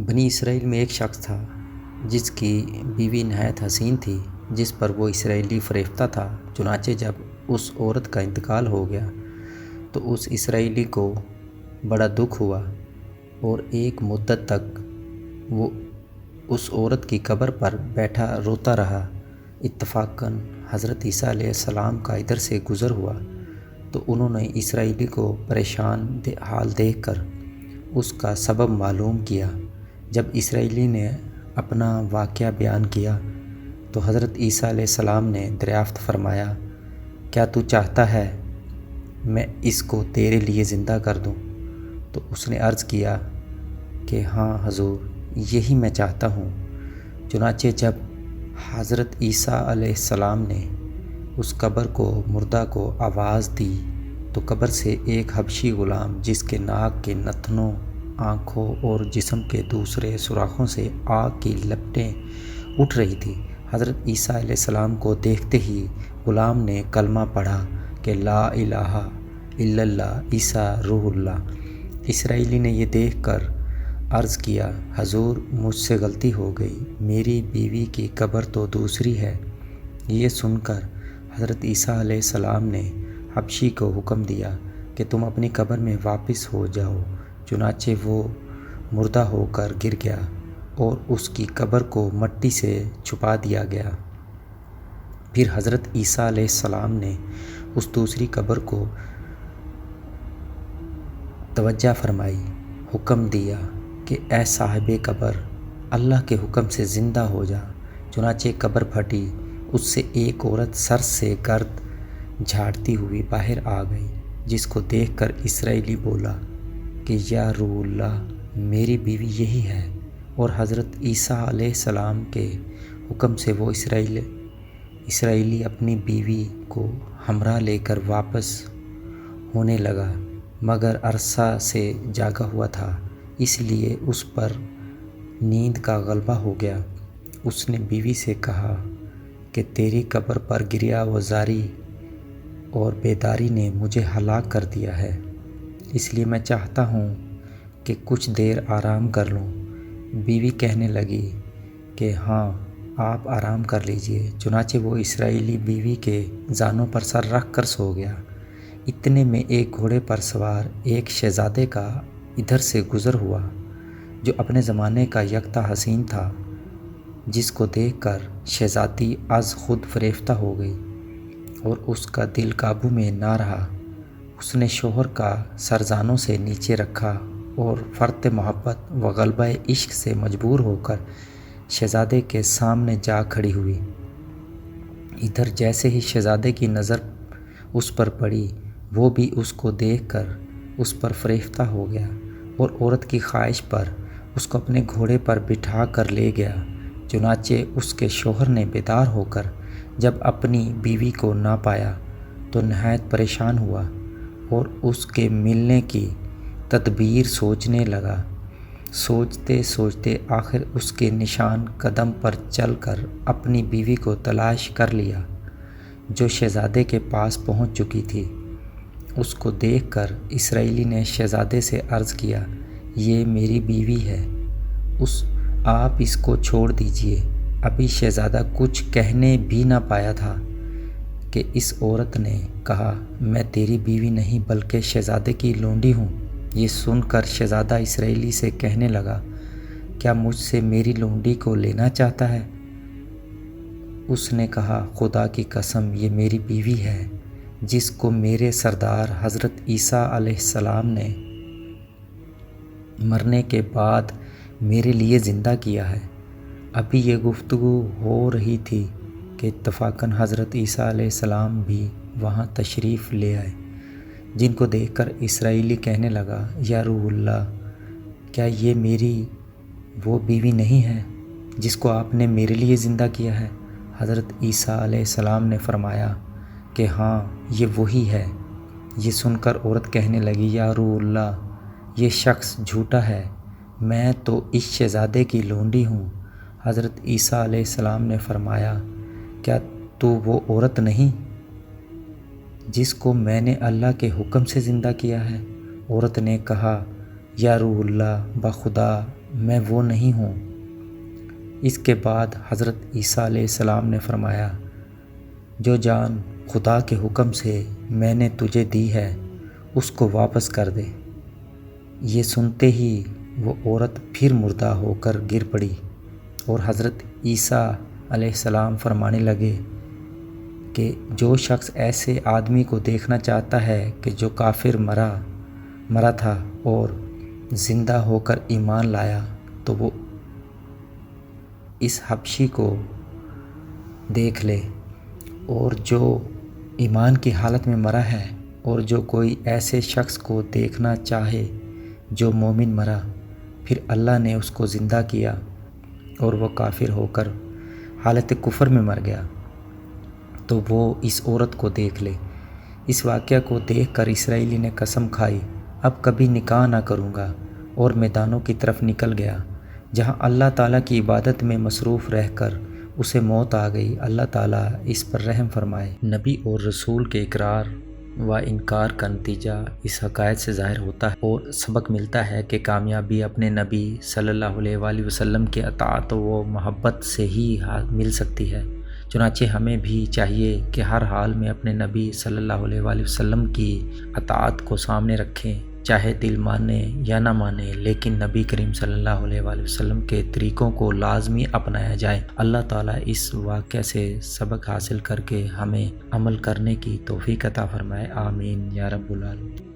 بنی اسرائیل میں ایک شخص تھا جس کی بیوی نہایت حسین تھی، جس پر وہ اسرائیلی فریفتہ تھا۔ چنانچہ جب اس عورت کا انتقال ہو گیا تو اس اسرائیلی کو بڑا دکھ ہوا اور ایک مدت تک وہ اس عورت کی قبر پر بیٹھا روتا رہا۔ اتفاقاً حضرت عیسیٰ علیہ السلام کا ادھر سے گزر ہوا تو انہوں نے اسرائیلی کو پریشان حال دیکھ کر اس کا سبب معلوم کیا۔ جب اسرائیلی نے اپنا واقعہ بیان کیا تو حضرت عیسیٰ علیہ السلام نے دریافت فرمایا، کیا تو چاہتا ہے میں اس کو تیرے لیے زندہ کر دوں؟ تو اس نے عرض کیا کہ ہاں حضور، یہی میں چاہتا ہوں۔ چنانچہ جب حضرت عیسیٰ علیہ السلام نے اس قبر کو مردہ کو آواز دی تو قبر سے ایک حبشی غلام، جس کے ناک کے نتنوں، آنکھوں اور جسم کے دوسرے سوراخوں سے آگ کی لپٹیں اٹھ رہی تھی، حضرت عیسیٰ علیہ السلام کو دیکھتے ہی غلام نے کلمہ پڑھا کہ لا الہ الا اللہ عیسیٰ روح اللہ۔ اسرائیلی نے یہ دیکھ کر عرض کیا، حضور مجھ سے غلطی ہو گئی، میری بیوی کی قبر تو دوسری ہے۔ یہ سن کر حضرت عیسیٰ علیہ السلام نے حبشی کو حکم دیا کہ تم اپنی قبر میں واپس ہو جاؤ۔ چنانچہ وہ مردہ ہو کر گر گیا اور اس کی قبر کو مٹی سے چھپا دیا گیا۔ پھر حضرت عیسیٰ علیہ السلام نے اس دوسری قبر کو توجہ فرمائی، حکم دیا کہ اے صاحب قبر، اللہ کے حکم سے زندہ ہو جا۔ چنانچہ قبر پھٹی، اس سے ایک عورت سر سے گرد جھاڑتی ہوئی باہر آ گئی، جس کو دیکھ کر اسرائیلی بولا کہ یا روح اللہ، میری بیوی یہی ہے۔ اور حضرت عیسیٰ علیہ السلام کے حکم سے وہ اسرائیلی اپنی بیوی کو ہمراہ لے کر واپس ہونے لگا، مگر عرصہ سے جاگا ہوا تھا، اس لیے اس پر نیند کا غلبہ ہو گیا۔ اس نے بیوی سے کہا کہ تیری قبر پر گریہ وزاری اور بیداری نے مجھے ہلاک کر دیا ہے، اس لیے میں چاہتا ہوں کہ کچھ دیر آرام کر لوں۔ بیوی کہنے لگی کہ ہاں، آپ آرام کر لیجئے۔ چنانچہ وہ اسرائیلی بیوی کے زانوں پر سر رکھ کر سو گیا۔ اتنے میں ایک گھوڑے پر سوار ایک شہزادے کا ادھر سے گزر ہوا، جو اپنے زمانے کا یکتا حسین تھا، جس کو دیکھ کر شہزادی از خود فریفتہ ہو گئی اور اس کا دل قابو میں نہ رہا۔ اس نے شوہر کا سر زانوں سے نیچے رکھا اور فرط محبت و غلبہ عشق سے مجبور ہو کر شہزادے کے سامنے جا کھڑی ہوئی۔ ادھر جیسے ہی شہزادے کی نظر اس پر پڑی، وہ بھی اس کو دیکھ کر اس پر فریفتہ ہو گیا اور عورت کی خواہش پر اس کو اپنے گھوڑے پر بٹھا کر لے گیا۔ چنانچہ اس کے شوہر نے بیدار ہو کر جب اپنی بیوی کو نہ پایا تو نہایت پریشان ہوا اور اس کے ملنے کی تدبیر سوچنے لگا۔ سوچتے سوچتے آخر اس کے نشان قدم پر چل کر اپنی بیوی کو تلاش کر لیا، جو شہزادے کے پاس پہنچ چکی تھی۔ اس کو دیکھ کر اسرائیلی نے شہزادے سے عرض کیا، یہ میری بیوی ہے، آپ اس کو چھوڑ دیجئے۔ ابھی شہزادہ کچھ کہنے بھی نہ پایا تھا کہ اس عورت نے کہا، میں تیری بیوی نہیں بلکہ شہزادے کی لونڈی ہوں۔ یہ سن کر شہزادہ اسرائیلی سے کہنے لگا، کیا مجھ سے میری لونڈی کو لینا چاہتا ہے؟ اس نے کہا، خدا کی قسم، یہ میری بیوی ہے، جس کو میرے سردار حضرت عیسیٰ علیہ السلام نے مرنے کے بعد میرے لیے زندہ کیا ہے۔ ابھی یہ گفتگو ہو رہی تھی کہ اتفاقاً حضرت عیسیٰ علیہ السلام بھی وہاں تشریف لے آئے، جن کو دیکھ کر اسرائیلی کہنے لگا، یا روح اللہ، کیا یہ میری وہ بیوی نہیں ہے جس کو آپ نے میرے لیے زندہ کیا ہے؟ حضرت عیسیٰ علیہ السلام نے فرمایا کہ ہاں، یہ وہی ہے۔ یہ سن کر عورت کہنے لگی، یا روح اللہ، یہ شخص جھوٹا ہے، میں تو اس شہزادے کی لونڈی ہوں۔ حضرت عیسیٰ علیہ السلام نے فرمایا، کیا تو وہ عورت نہیں جس کو میں نے اللہ کے حکم سے زندہ کیا ہے؟ عورت نے کہا، یا روح اللہ، بخدا میں وہ نہیں ہوں۔ اس کے بعد حضرت عیسیٰ علیہ السلام نے فرمایا، جو جان خدا کے حکم سے میں نے تجھے دی ہے اس کو واپس کر دے۔ یہ سنتے ہی وہ عورت پھر مردہ ہو کر گر پڑی اور حضرت عیسیٰ علیہ السلام فرمانے لگے کہ جو شخص ایسے آدمی کو دیکھنا چاہتا ہے کہ جو کافر مرا تھا اور زندہ ہو کر ایمان لایا تو وہ اس حبشی کو دیکھ لے، اور جو ایمان کی حالت میں مرا ہے، اور جو کوئی ایسے شخص کو دیکھنا چاہے جو مومن مرا پھر اللہ نے اس کو زندہ کیا اور وہ کافر ہو کر حالت کفر میں مر گیا تو وہ اس عورت کو دیکھ لے۔ اس واقعہ کو دیکھ کر اسرائیلی نے قسم کھائی، اب کبھی نکاح نہ کروں گا، اور میدانوں کی طرف نکل گیا جہاں اللہ تعالیٰ کی عبادت میں مصروف رہ کر اسے موت آ گئی۔ اللہ تعالیٰ اس پر رحم فرمائے۔ نبی اور رسول کے اقرار و انکار کا نتیجہ اس حقائق سے ظاہر ہوتا ہے اور سبق ملتا ہے کہ کامیابی اپنے نبی صلی اللہ علیہ وآلہ وسلم کے اطاعت و محبت سے ہی مل سکتی ہے۔ چنانچہ ہمیں بھی چاہیے کہ ہر حال میں اپنے نبی صلی اللہ علیہ وآلہ وسلم کی اطاعت کو سامنے رکھیں، چاہے دل مانے یا نہ مانے، لیکن نبی کریم صلی اللہ علیہ وآلہ وسلم کے طریقوں کو لازمی اپنایا جائے۔ اللہ تعالیٰ اس واقعہ سے سبق حاصل کر کے ہمیں عمل کرنے کی توفیق عطا فرمائے۔ آمین یا رب العالمین۔